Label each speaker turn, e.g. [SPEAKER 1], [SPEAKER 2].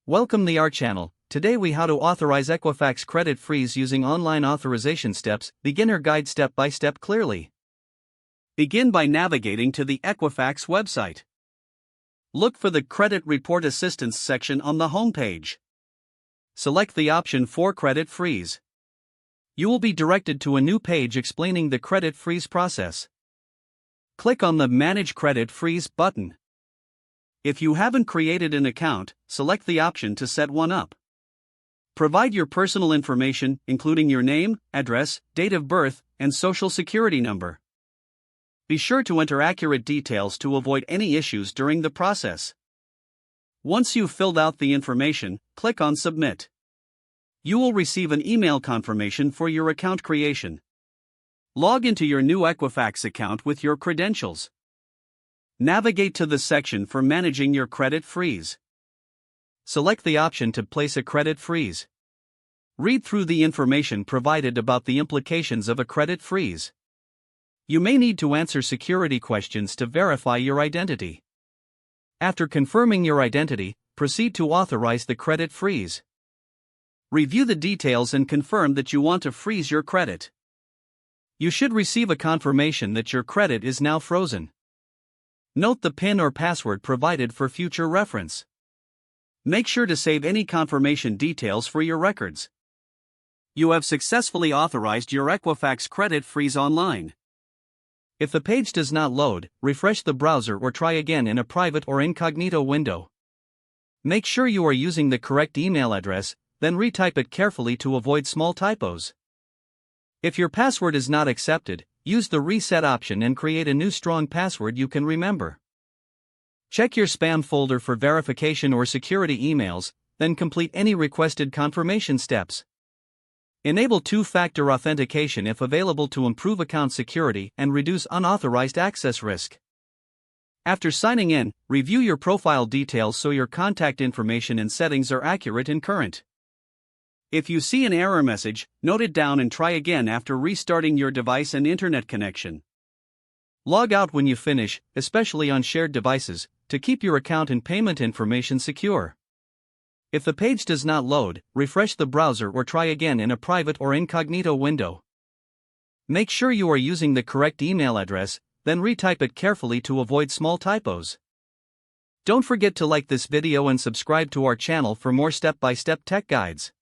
[SPEAKER 1] Welcome to our channel. Today we how to authorize Equifax credit freeze using online authorization steps, beginner guide step by step clearly. Begin by navigating to the Equifax website. Look for the Credit Report Assistance section on the home page. Select the option for credit freeze. You will be directed to a new page explaining the credit freeze process. Click on the Manage Credit Freeze button. If you haven't created an account, select the option to set one up. Provide your personal information, including your name, address, date of birth, and social security number. Be sure to enter accurate details to avoid any issues during the process. Once you've filled out the information, click on Submit. You will receive an email confirmation for your account creation. Log into your new Equifax account with your credentials. Navigate to the section for managing your credit freeze. Select the option to place a credit freeze. Read through the information provided about the implications of a credit freeze. You may need to answer security questions to verify your identity. After confirming your identity, proceed to authorize the credit freeze. Review the details and confirm that you want to freeze your credit. You should receive a confirmation that your credit is now frozen. Note the PIN or password provided for future reference. Make sure to save any confirmation details for your records. You have successfully authorized your Equifax credit freeze online. If the page does not load, refresh the browser or try again in a private or incognito window. Make sure you are using the correct email address, then retype it carefully to avoid small typos. If your password is not accepted, use the reset option and create a new strong password you can remember. Check your spam folder for verification or security emails, then complete any requested confirmation steps. Enable two-factor authentication if available to improve account security and reduce unauthorized access risk. After signing in, review your profile details so your contact information and settings are accurate and current. If you see an error message, note it down and try again after restarting your device and internet connection. Log out when you finish, especially on shared devices, to keep your account and payment information secure. If the page does not load, refresh the browser or try again in a private or incognito window. Make sure you are using the correct email address, then retype it carefully to avoid small typos. Don't forget to like this video and subscribe to our channel for more step-by-step tech guides.